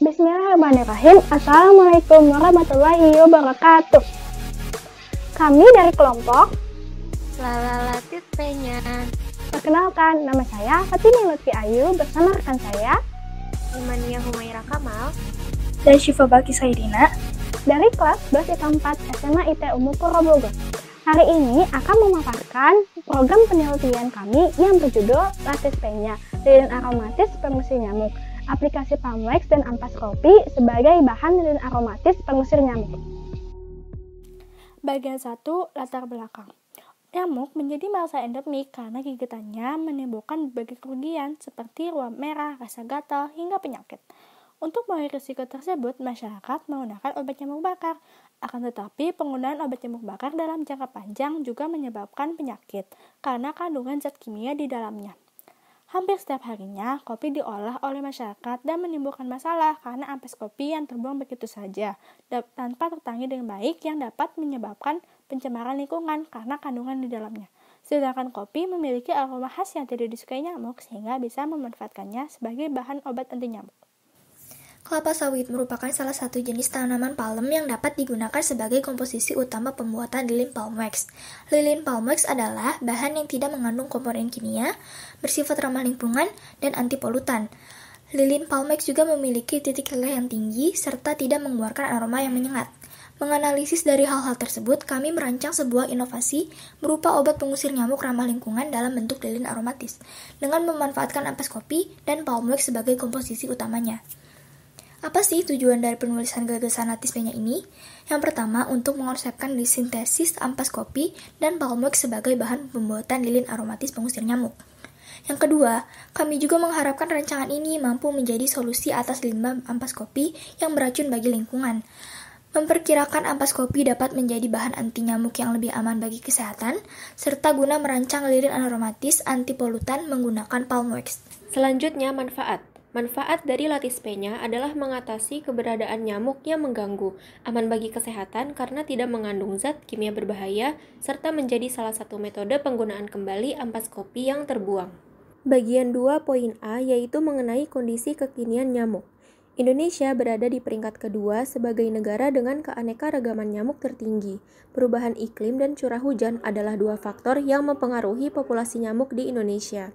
Bismillahirrahmanirrahim. Assalamualaikum warahmatullahi wabarakatuh. Kami dari kelompok Lalalatit Penya. Perkenalkan, nama saya Fatini Lutfi Ayu bersama rekan saya Imania Humaira Kamal dan Syifa Balki Saidina dari kelas 12 IPA 4 SMA IT Umum Purwobogor. Hari ini akan memaparkan program penelitian kami yang berjudul Latis Penya, lilin aromatis pengusir nyamuk, aplikasi Palmwex dan ampas kopi sebagai bahan lilin aromatis pengusir nyamuk. Bagian 1, latar belakang. Nyamuk menjadi mangsa endemik karena gigitannya menimbulkan berbagai kerugian seperti ruam merah, rasa gatal, hingga penyakit. Untuk mengurangi risiko tersebut, masyarakat menggunakan obat nyamuk bakar. Akan tetapi, penggunaan obat nyamuk bakar dalam jangka panjang juga menyebabkan penyakit karena kandungan zat kimia di dalamnya. Hampir setiap harinya, kopi diolah oleh masyarakat dan menimbulkan masalah karena ampas kopi yang terbuang begitu saja tanpa tertangani dengan baik yang dapat menyebabkan pencemaran lingkungan karena kandungan di dalamnya. Sedangkan kopi memiliki aroma khas yang tidak disukai nyamuk sehingga bisa memanfaatkannya sebagai bahan obat anti nyamuk. Kelapa sawit merupakan salah satu jenis tanaman palem yang dapat digunakan sebagai komposisi utama pembuatan lilin Palmwex. Lilin Palmwex adalah bahan yang tidak mengandung komponen kimia, bersifat ramah lingkungan, dan anti polutan. Lilin Palmwex juga memiliki titik leleh yang tinggi serta tidak mengeluarkan aroma yang menyengat. Menganalisis dari hal-hal tersebut, kami merancang sebuah inovasi berupa obat pengusir nyamuk ramah lingkungan dalam bentuk lilin aromatis, dengan memanfaatkan ampas kopi dan Palmwex sebagai komposisi utamanya. Apa sih tujuan dari penulisan gagasan Latis Penya ini? Yang pertama, untuk mengonsepkan sintesis ampas kopi dan Palmwex sebagai bahan pembuatan lilin aromatis pengusir nyamuk. Yang kedua, kami juga mengharapkan rancangan ini mampu menjadi solusi atas limbah ampas kopi yang beracun bagi lingkungan. Memperkirakan ampas kopi dapat menjadi bahan anti nyamuk yang lebih aman bagi kesehatan, serta guna merancang lilin aromatis anti polutan menggunakan Palmwex. Selanjutnya, manfaat. Manfaat dari Latis Penya adalah mengatasi keberadaan nyamuk yang mengganggu, aman bagi kesehatan karena tidak mengandung zat kimia berbahaya, serta menjadi salah satu metode penggunaan kembali ampas kopi yang terbuang. Bagian 2 poin A yaitu mengenai kondisi kekinian nyamuk. Indonesia berada di peringkat kedua sebagai negara dengan keanekaragaman nyamuk tertinggi. Perubahan iklim dan curah hujan adalah dua faktor yang mempengaruhi populasi nyamuk di Indonesia.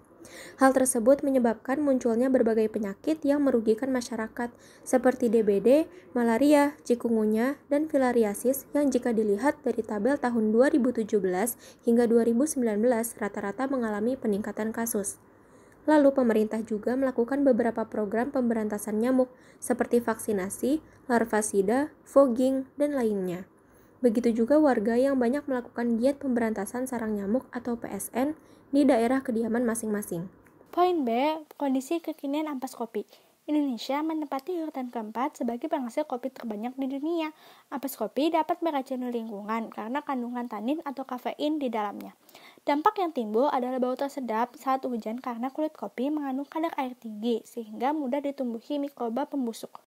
Hal tersebut menyebabkan munculnya berbagai penyakit yang merugikan masyarakat, seperti DBD, malaria, cikungunya, dan filariasis yang jika dilihat dari tabel tahun 2017 hingga 2019 rata-rata mengalami peningkatan kasus. Lalu pemerintah juga melakukan beberapa program pemberantasan nyamuk, seperti vaksinasi, larvasida, fogging, dan lainnya. Begitu juga warga yang banyak melakukan giat pemberantasan sarang nyamuk atau PSN di daerah kediaman masing-masing. Poin B, kondisi kekinian ampas kopi. Indonesia menempati urutan keempat sebagai penghasil kopi terbanyak di dunia. Ampas kopi dapat meracuni lingkungan karena kandungan tanin atau kafein di dalamnya. Dampak yang timbul adalah bau tak sedap saat hujan karena kulit kopi mengandung kadar air tinggi sehingga mudah ditumbuhi mikroba pembusuk.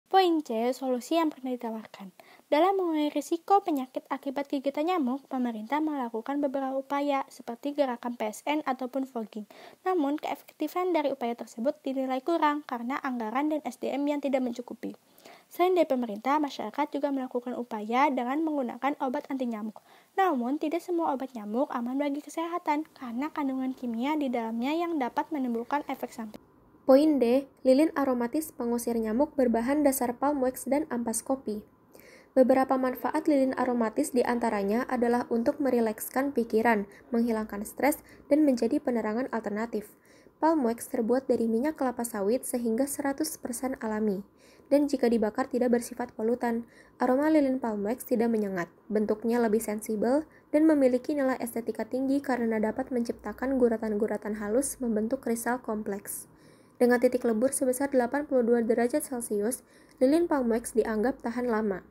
Poin C, solusi yang pernah ditawarkan. Dalam mengurangi risiko penyakit akibat gigitan nyamuk, pemerintah melakukan beberapa upaya seperti gerakan PSN ataupun fogging. Namun, keefektifan dari upaya tersebut dinilai kurang karena anggaran dan SDM yang tidak mencukupi. Selain dari pemerintah, masyarakat juga melakukan upaya dengan menggunakan obat anti nyamuk. Namun, tidak semua obat nyamuk aman bagi kesehatan karena kandungan kimia di dalamnya yang dapat menimbulkan efek samping. Poin D, lilin aromatis pengusir nyamuk berbahan dasar Palmwex dan ampas kopi. Beberapa manfaat lilin aromatis diantaranya adalah untuk merilekskan pikiran, menghilangkan stres, dan menjadi penerangan alternatif. Palmwex terbuat dari minyak kelapa sawit sehingga 100% alami, dan jika dibakar tidak bersifat polutan. Aroma lilin Palmwex tidak menyengat, bentuknya lebih sensibel, dan memiliki nilai estetika tinggi karena dapat menciptakan guratan-guratan halus membentuk kristal kompleks. Dengan titik lebur sebesar 82 derajat Celcius, lilin Palmwex dianggap tahan lama.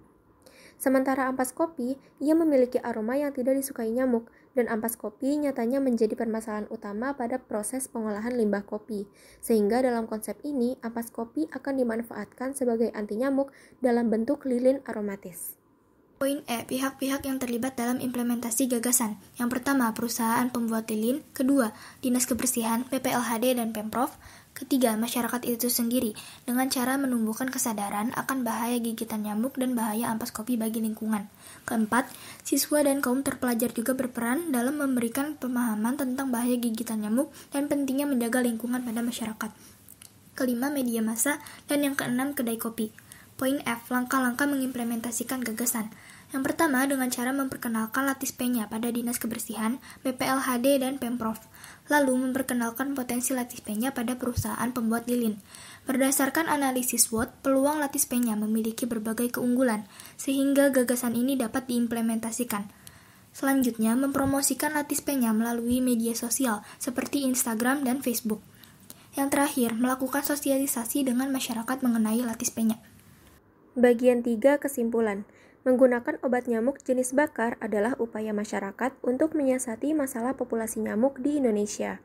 Sementara ampas kopi, ia memiliki aroma yang tidak disukai nyamuk, dan ampas kopi nyatanya menjadi permasalahan utama pada proses pengolahan limbah kopi. Sehingga dalam konsep ini, ampas kopi akan dimanfaatkan sebagai anti nyamuk dalam bentuk lilin aromatis. Poin E, pihak-pihak yang terlibat dalam implementasi gagasan. Yang pertama, perusahaan pembuat lilin. Kedua, Dinas Kebersihan, PPLHD, dan Pemprov. Ketiga, masyarakat itu sendiri dengan cara menumbuhkan kesadaran akan bahaya gigitan nyamuk dan bahaya ampas kopi bagi lingkungan. Keempat, siswa dan kaum terpelajar juga berperan dalam memberikan pemahaman tentang bahaya gigitan nyamuk dan pentingnya menjaga lingkungan pada masyarakat. Kelima, media massa, dan yang keenam, kedai kopi. Poin F, langkah-langkah mengimplementasikan gagasan. Yang pertama, dengan cara memperkenalkan Latis Penya pada Dinas Kebersihan, BPLHD, dan Pemprov. Lalu, memperkenalkan potensi Latis Penya pada perusahaan pembuat lilin. Berdasarkan analisis SWOT, peluang Latis Penya memiliki berbagai keunggulan, sehingga gagasan ini dapat diimplementasikan. Selanjutnya, mempromosikan Latis Penya melalui media sosial, seperti Instagram dan Facebook. Yang terakhir, melakukan sosialisasi dengan masyarakat mengenai Latis Penya. Bagian 3, kesimpulan. Menggunakan obat nyamuk jenis bakar adalah upaya masyarakat untuk menyiasati masalah populasi nyamuk di Indonesia.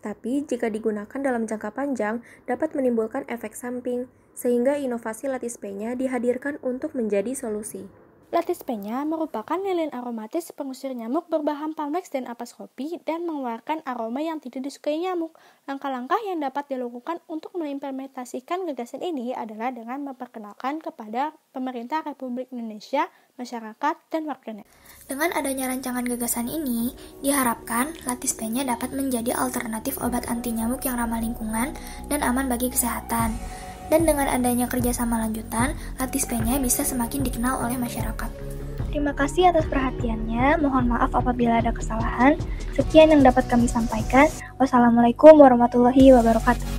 Tapi, jika digunakan dalam jangka panjang, dapat menimbulkan efek samping, sehingga inovasi Latis Penya dihadirkan untuk menjadi solusi. Latis Penya merupakan lilin aromatis pengusir nyamuk berbahan palmex dan ampas kopi dan mengeluarkan aroma yang tidak disukai nyamuk. Langkah-langkah yang dapat dilakukan untuk mengimplementasikan gagasan ini adalah dengan memperkenalkan kepada pemerintah Republik Indonesia, masyarakat, dan warganet. Dengan adanya rancangan gagasan ini, diharapkan Latis Penya dapat menjadi alternatif obat anti nyamuk yang ramah lingkungan dan aman bagi kesehatan. Dan dengan adanya kerjasama lanjutan, Latis Penya bisa semakin dikenal oleh masyarakat. Terima kasih atas perhatiannya, mohon maaf apabila ada kesalahan. Sekian yang dapat kami sampaikan. Wassalamualaikum warahmatullahi wabarakatuh.